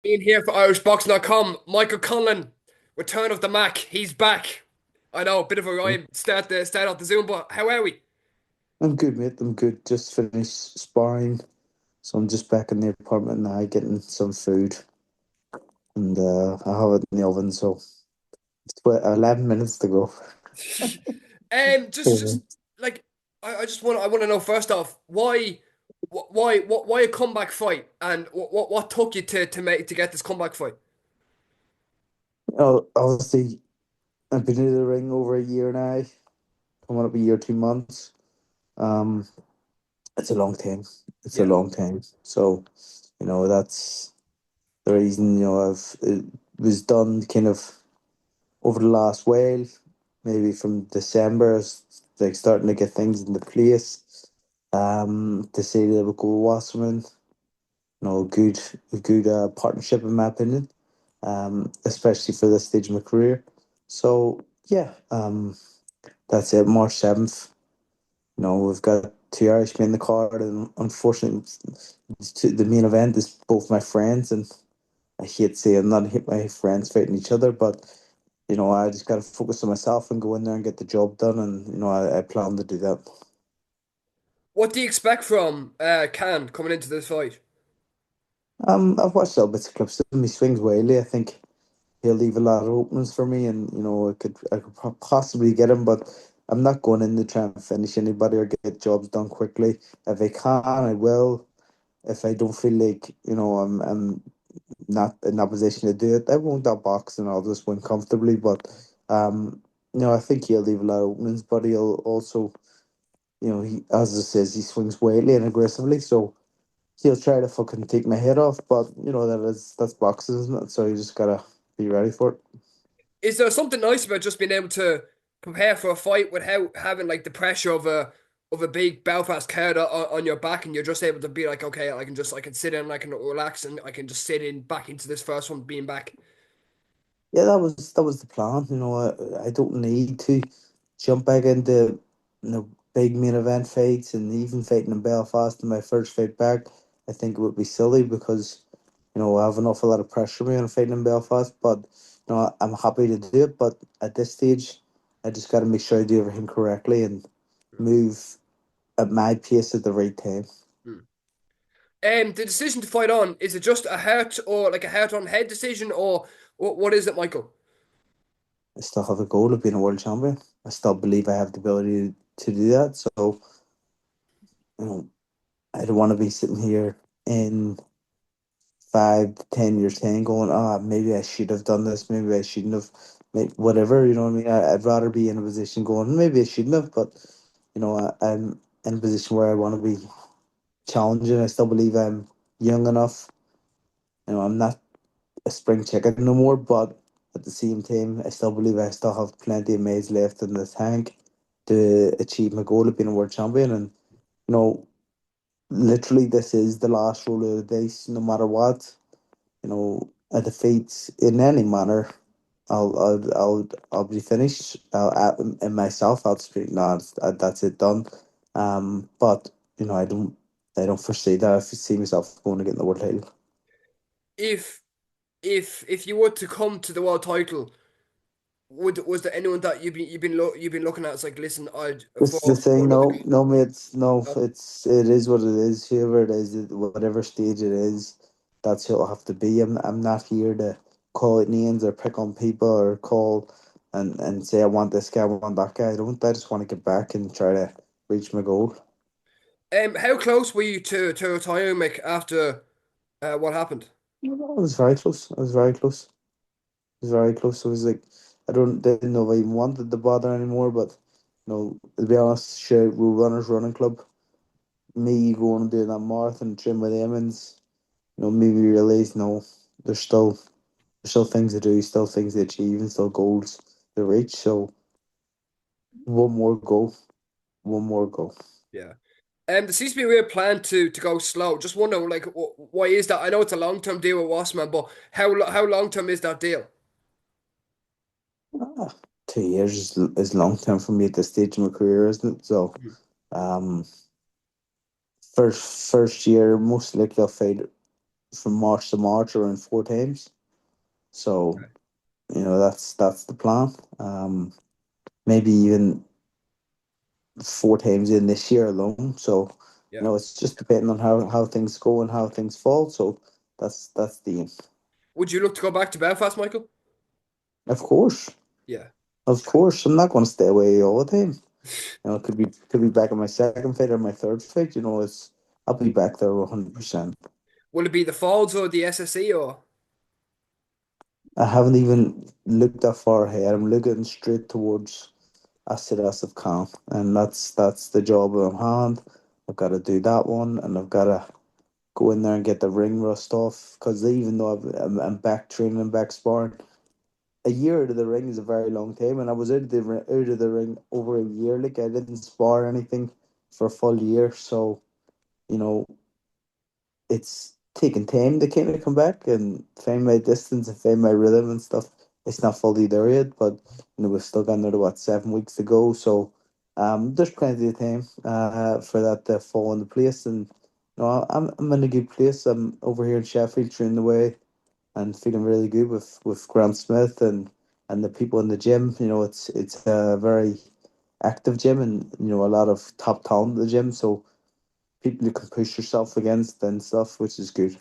Ian here for IrishBoxing.com. Michael Conlan, return of the Mac. He's back. I know, a bit of a rhyme start off the Zoom, but how are we? I'm good, mate. I'm good. Just finished sparring, so I'm just back in the apartment now, getting some food, and I have it in the oven. So it's about 11 minutes to go. Just like I want to know first off why a comeback fight, and what took you to get this comeback fight? Obviously, I've been in the ring over a year now, coming up a year, 2 months. Um, it's a long time. It's a Yeah, long time. So, that's the reason. It was done kind of over the last while, maybe from December, like starting to get things into place. To say that we go with Wasserman, a good partnership in my opinion. Especially for this stage of my career. So yeah, that's it. March 7th. We've got two Irishmen in the card, and unfortunately, the main event is both my friends, and I hate saying not hit my friends fighting each other, but I just got to focus on myself and go in there and get the job done. And, I plan to do that. what do you expect from Khan coming into this fight? I've watched little bits of clips of him. He swings wildly. I think he'll leave a lot of openings for me, and, I could possibly get him, but I'm not going in to try and finish anybody or get jobs done quickly. If I can, I will. If I don't feel like, I'm not in that position to do it, I won't outbox and I'll just win comfortably. But I think he'll leave a lot of openings, but he'll also, he as it says, he swings wildly and aggressively, so he'll try to fucking take my head off. But that's boxing, isn't it? So you just gotta be ready for it. Is there something nice about just being able to prepare for a fight without having like the pressure of a big Belfast crowd on your back, and you're just able to be like, okay, I can sit in, I can relax, and I can just sit in back into this first one, being back. Yeah, that was the plan. I don't need to jump back into big main event fights, and even fighting in Belfast in my first fight back. I think it would be silly because I have an awful lot of pressure on me on fighting in Belfast. But I'm happy to do it. But at this stage, I just got to make sure I do everything correctly and move at my pace at the right time. Hmm. The decision to fight on, is it just a heart or like a heart on head decision, or what is it, Michael? I still have a goal of being a world champion. I still believe I have the ability to do that. So you know, I don't want to be sitting here in 5 to 10 years time going, maybe I should have done this, maybe I shouldn't have, whatever, you know what I mean? I'd rather be in a position going, maybe I shouldn't have, but I'm in a position where I want to be challenging. I still believe I'm young enough. I'm not a spring chicken no more, but at the same time, I still believe I still have plenty of maize left in the tank to achieve my goal of being a world champion. And, you know, literally, this is the last roll of the dice, no matter what. A defeat in any manner, I'll be finished. In myself, I'll just be no, that's it done. But I don't foresee that. I see myself going to get the world title. If if you were to come to the world title, would was there anyone that you've been looking at? It's like, listen, I This is the for thing. like, No, no, mate. No, no? it is what it is. Whoever it is, whatever stage it is, that's who it'll have to be. I'm not here to call it names or pick on people or call and say I want this guy, I want that guy. I don't. I just want to get back and try to reach my goal. How close were you to retirement after what happened? I was very close. I was very close. It was very close. It was like didn't know if I even wanted to bother anymore. But to be honest, sure, we're runners running club. Me going and doing that marathon train with Emmons, maybe realize no, there's still things to do, still things to achieve, and still goals to reach. So one more goal, one more goal. Yeah. There seems to be a real plan to go slow. Just wonder, like, why is that? I know it's a long term deal with Wasserman, but how long term is that deal? Ah, 2 years is long term for me at this stage in my career, isn't it? So, um, first year most likely I'll fight. from March to March around 4 times. So Okay. that's the plan. Maybe even 4 times in this year alone. So Yeah. it's just depending on how things go and how things fall. So that's the aim. Would you look to go back to Belfast, Michael? Of course, Yeah. of course, I'm not going to stay away all the time. It could be back on my second fight or my third fight. It's I'll be back there 100%. Will it be the Falls or the SSE or? I haven't even looked that far ahead. I'm looking straight towards Asad Asif Khan, and that's the job on hand. I've got to do that one, and I've got to go in there and get the ring rust off. Because even though I'm back training and back sparring, a year out of the ring is a very long time, and I was out of the ring over a year. Like I didn't spar anything for a full year, so you know it's taking time to kind of come back and find my distance and find my rhythm and stuff. It's not fully there yet, but we've still got another 7 weeks to go. So there's plenty of time for that to fall into place. And I'm in a good place. I'm over here in Sheffield training away and feeling really good with Grant Smith and the people in the gym. It's a very active gym and a lot of top talent in the gym. So people you can push yourself against and stuff, which is good.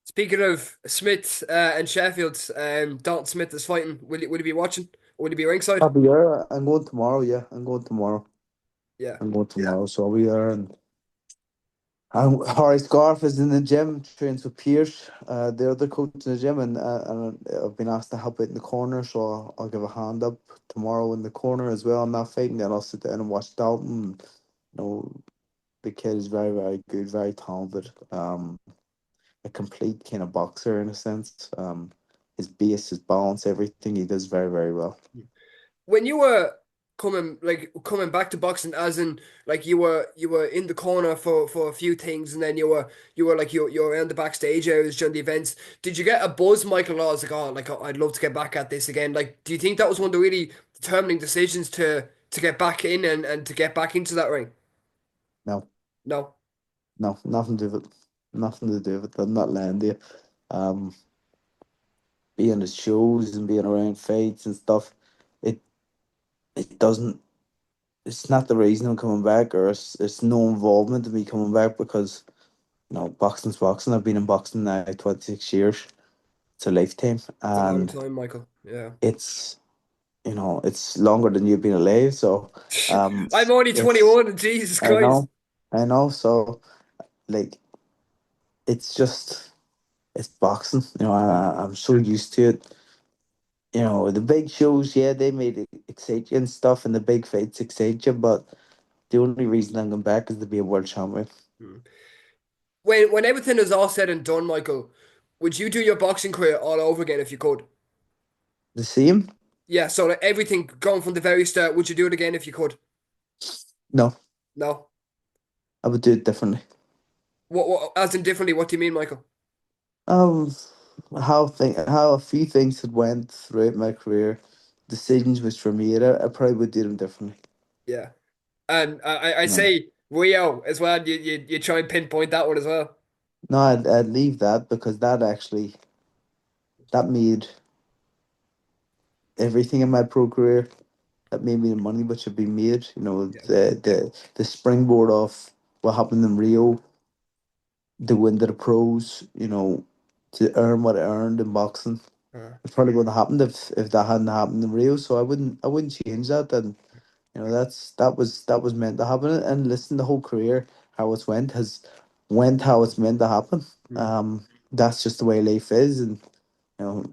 Speaking of Smith and Sheffield, Dalton Smith is fighting. Will he be watching? Will he be ringside? I'll be there. I'm going tomorrow. Yeah, I'm going tomorrow. Yeah. I'm going tomorrow, so I'll be there. And Harry Scarf is in the gym, trains with Pierce, the other coach in the gym, and I've been asked to help out in the corner, so I'll give a hand up tomorrow in the corner as well. I'm not fighting, then I'll sit down and watch Dalton. The kid is very, very good, very talented. A complete kind of boxer in a sense. His base, his balance, everything he does very, very well. When you were coming back to boxing, as in like you were in the corner for a few things, and then you were like you were in the backstage areas during the events. Did you get a buzz, Michael? I was like, oh, like I'd love to get back at this again. Like, do you think that was one of the really determining decisions to get back in and to get back into that ring? No, No. no, nothing to do with it. Nothing to do with it. I'm not lying to you. Um, Being at shows and being around fights and stuff, it it doesn't. It's not the reason I'm coming back, or it's no involvement in me coming back because boxing's boxing. I've been in boxing now 26 years. It's a lifetime, It's a long and time, Michael. Yeah. it's it's longer than you've been alive. So, um, I'm only it's 21, Jesus I Christ. know, I know. So, like, it's just it's boxing. I'm so used to it. The big shows, yeah, they made it excite you and stuff, and the big fights excite you. But the only reason I'm going back is to be a world champion. Hmm. When everything is all said and done, Michael, would you do your boxing career all over again if you could? The same? Yeah, so like everything going from the very start, would you do it again if you could? No, No. I would do it differently. What as in differently, what do you mean, Michael? Um, how a few things had went throughout my career, decisions which were made, I probably would do them differently. Yeah. And I No, say Rio as well. You try and pinpoint that one as well. no, I'd leave that because that made everything in my pro career. That made me the money which had been made. Yeah. The springboard of what happened in Rio, the win to the pros. To earn what I earned in boxing. Uh, It probably wouldn't have happened if that hadn't happened in Rio. So I wouldn't change that. And that was meant to happen. And listen, the whole career how it's went how it's meant to happen. mm. That's just the way life is. And you know,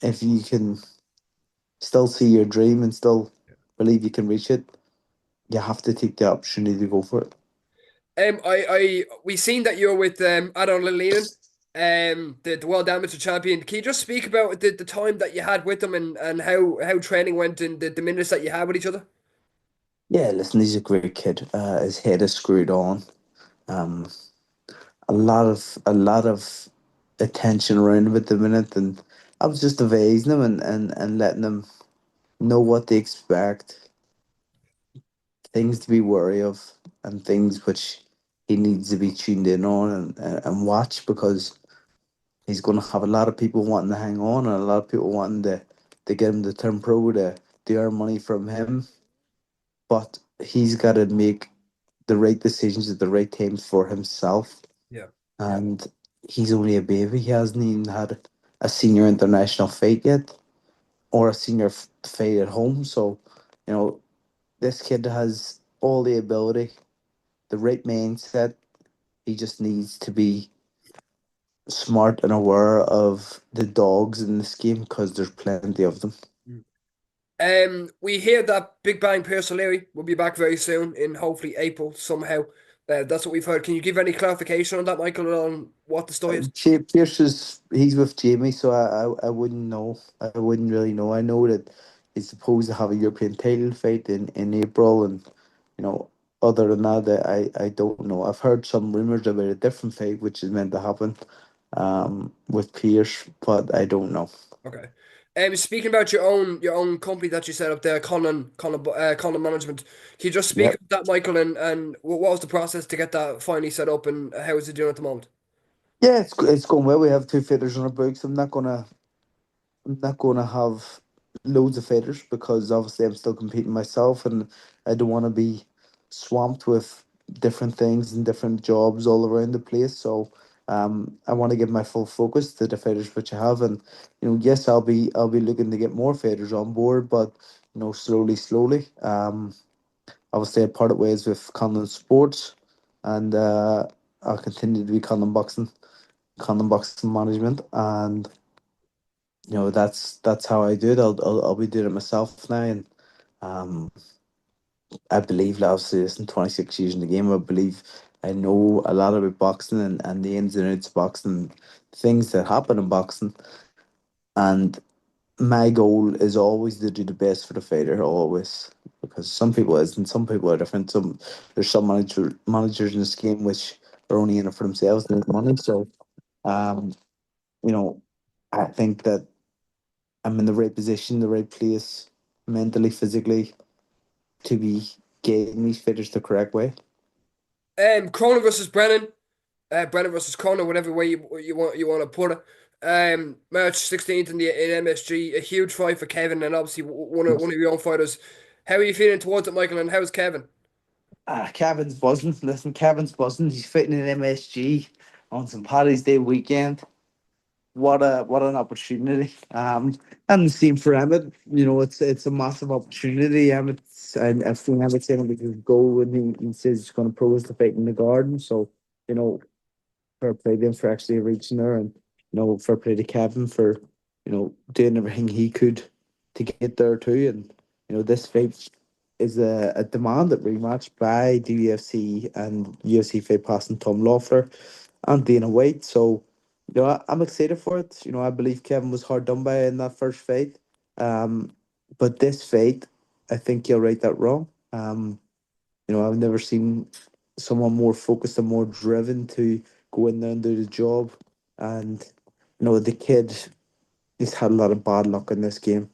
if you can still see your dream and still believe you can reach it, you have to take the opportunity to go for it. We seen that you're with Adon Lilinen, the world amateur champion. Can you just speak about the time that you had with them and how training went and the minutes that you had with each other? Yeah, listen, he's a great kid. His head is screwed on. Um, a lot of attention around him at the minute, and I was just advising him and letting him know what to expect, things to be wary of, and things which he needs to be tuned in on and watch, because he's going to have a lot of people wanting to hang on, and a lot of people wanting to get him to turn pro to earn money from him. But he's got to make the right decisions at the right times for himself. Yeah. And he's only a baby. He hasn't even had a senior international fight yet, or a senior fight at home. So, you know, this kid has all the ability, the right mindset. He just needs to be smart and aware of the dogs in this game, because there's plenty of them. We hear that Big Bang Pierce O'Leary will be back very soon in hopefully April somehow. That's what we've heard. Can you give any clarification on that, Michael, on what the story is? Pierce is he's with Jamie, so I wouldn't know. I wouldn't really know. I know that he's supposed to have a European title fight in April, and you know, other than that, I don't know. I've heard some rumors about a different fight which is meant to happen, with Pierce, but I don't know. Okay. Speaking about your own company that you set up there, Conlan Management, can you just speak Yep. of that, Michael, and what was the process to get that finally set up, and how is it doing at the moment? Yeah, it's going well. We have two fighters on our books. I'm not gonna have loads of fighters, because obviously I'm still competing myself, and I don't want to be swamped with different things and different jobs all around the place. So I want to give my full focus to the fighters which I have, and yes, I'll be looking to get more fighters on board, but slowly. Obviously I parted ways with Conlan Sports, and I'll continue to be Conlan Boxing Management, and that's how I do it. I'll be doing it myself now, and um, I believe that obviously it's in 26 years in the game. I believe I know a lot about boxing, and the ins and outs of boxing, things that happen in boxing, and my goal is always to do the best for the fighter, always, because some people isn't, some people are different. There's some managers in this game which are only in it for themselves and make money. So um, you know, I think that I'm in the right position, the right place, mentally, physically, to be getting these fighters the correct way. Cronin versus Brennan, Brennan versus Cronin, whatever way you want to put it. March 16th in MSG, a huge fight for Kevin, and obviously one of your own fighters. How are you feeling towards it, Michael? And how's Kevin? Kevin's buzzing. Listen, Kevin's buzzing. He's fighting in MSG on St. Paddy's Day weekend. What an opportunity. And the same for Emmett. It's a massive opportunity. I've seen Emmett saying we could go, and he says he's going to propose the fight in the garden. So you know, fair play to him for actually reaching there, and fair play to Kevin for doing everything he could to get there too. And this fight is a demanded rematch by the UFC and UFC fight passing Tom Loeffler and Dana White. So I'm excited for it. I believe Kevin was hard done by in that first fight, but this fight, I think you'll right that wrong. I've never seen someone more focused and more driven to go in there and do the job. And the kid, he's had a lot of bad luck in this game.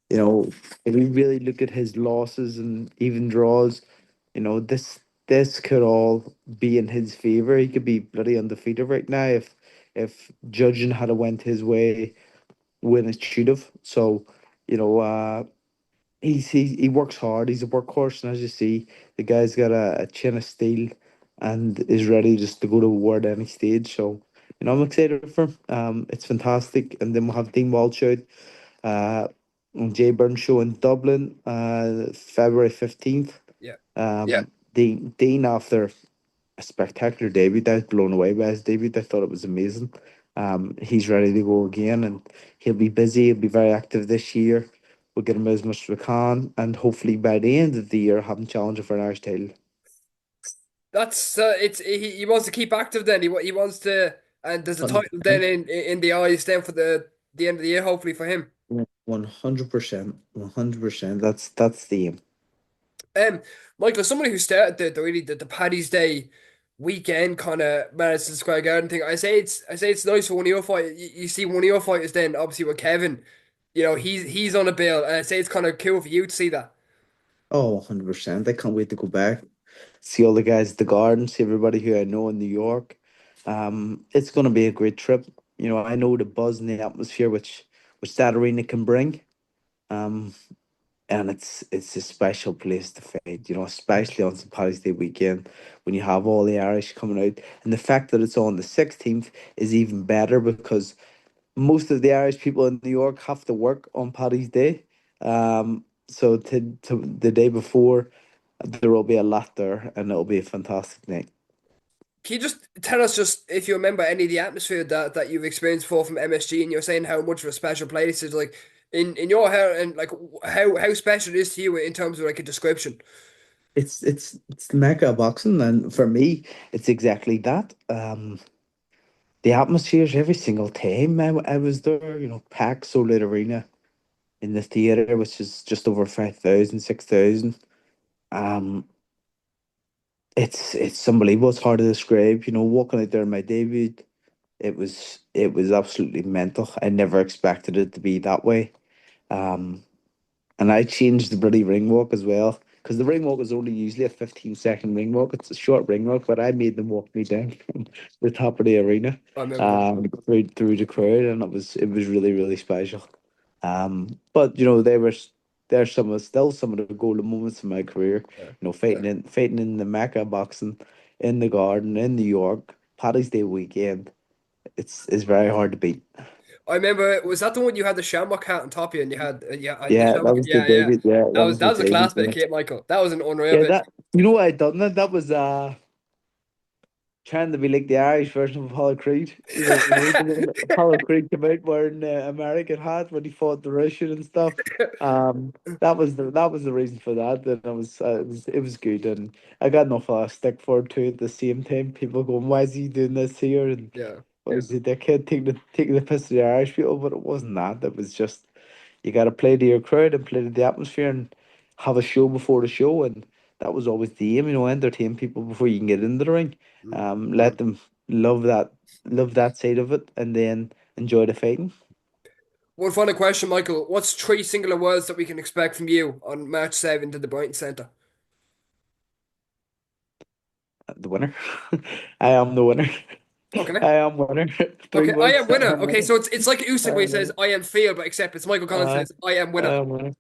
If we really look at his losses and even draws, this could all be in his favor. He could be bloody undefeated right now if judging had went his way when it should have. So, you know, uh, he works hard. He's a workhorse, and as you see, the guy's got a chin of steel and is ready just to go to war at any stage. So, I'm excited for him. It's fantastic. And then we'll have Dean Walsh out uh, on Jay Burns show in Dublin, February 15th. Yeah. Yeah. Dean, after a spectacular debut, I was blown away by his debut. I thought it was amazing. He's ready to go again, and he'll be busy. He'll be very active this year. We'll get him as much as we can, and hopefully by the end of the year, have him challenging for an Irish title. That's it's he wants to keep active then. He wants to, and there's a title then 100%. in the eyes then for the end of the year, hopefully for him. 100%. 100%. That's the aim. Um, Michael, as somebody who started the Paddy's Day weekend kind of Madison Square Garden thing, I say it's nice for one of your fight. You see one of your fighters then obviously with Kevin, he's on a bill, and I say it's kind of cool for you to see that. Oh, 100%. I can't wait to go back. see all the guys at the garden, see everybody who I know in New York. It's going to be a great trip. You know, I know the buzz and the atmosphere which that arena can bring. Um, and it's a special place to fight. You know, especially on St. Paddy's Day weekend when you have all the Irish coming out, and the fact that it's on the 16th is even better because most of the Irish people in New York have to work on Paddy's Day. So to the day before, there will be a lot there, and it'll be a fantastic night. Can you just tell us just if you remember any of the atmosphere that you've experienced before from MSG, and you're saying how much of a special place it's like in your head, and like how special it is to you in terms of like a description. It's the mecca of boxing, and for me, it's exactly that. The atmospheres every single time I was there, you know, packed Solid Arena in the theater, which is just over 5,000, 6,000. Um, it's unbelievable. It's hard to describe. You know, walking out there in my debut, it was absolutely mental. I never expected it to be that way. Um, and I changed the bloody ring walk as well because the ring walk is only usually a 15-second ring walk. It's a short ring walk, but I made them walk me down from the top of the arena, I remember that. through the crowd, and it was really really special. But you know they're still some of the golden moments in my career. Yeah. You know, fighting in the Mecca boxing, in the Garden, in New York, Paddy's Day weekend. It's very hard to beat. I remember, was that the one you had the shamrock hat on top of you, and you had the Yeah, that shamrock? was the Yeah, yeah. debut. Yeah, That that was was the a class bit of debut. Kate Michael. That was an unreal Yeah, bit. that you know why I done that? That was trying to be like the Irish version of Apollo Creed. You know what I mean? The one that Apollo Creed came out wearing the American hat when he fought the Russian and stuff. That was the reason for that. And it was good, and I got enough stick for it too. At the same time, people going, "Why is he doing this here?" And Yeah. why is he dickhead taking the piss of the Irish people? But it wasn't that. It was just you got to play to your crowd and play to the atmosphere and have a show before the show, and that was always the aim. You know, entertain people before you can get into the ring. Mm. Let them love that side of it, and then enjoy the fighting. One final question, Michael. What's three singular words that we can expect from you on March 7th at the Brighton Centre? The winner, I am the winner. Okay. I am winner. Three Okay, I words. am I winner. am Okay, winner. so it's like I Usyk where he am says winner. I am failed, but except it's Michael Collins Uh, says I am I winner. am winner.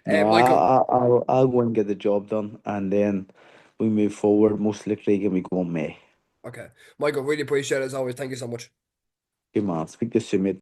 No, Michael, I'll go and get the job done, and then we move forward. Most likely, and we go in May. okay, Michael, really appreciate it as always. Thank you so much. Good man. Speak to you soon, mate.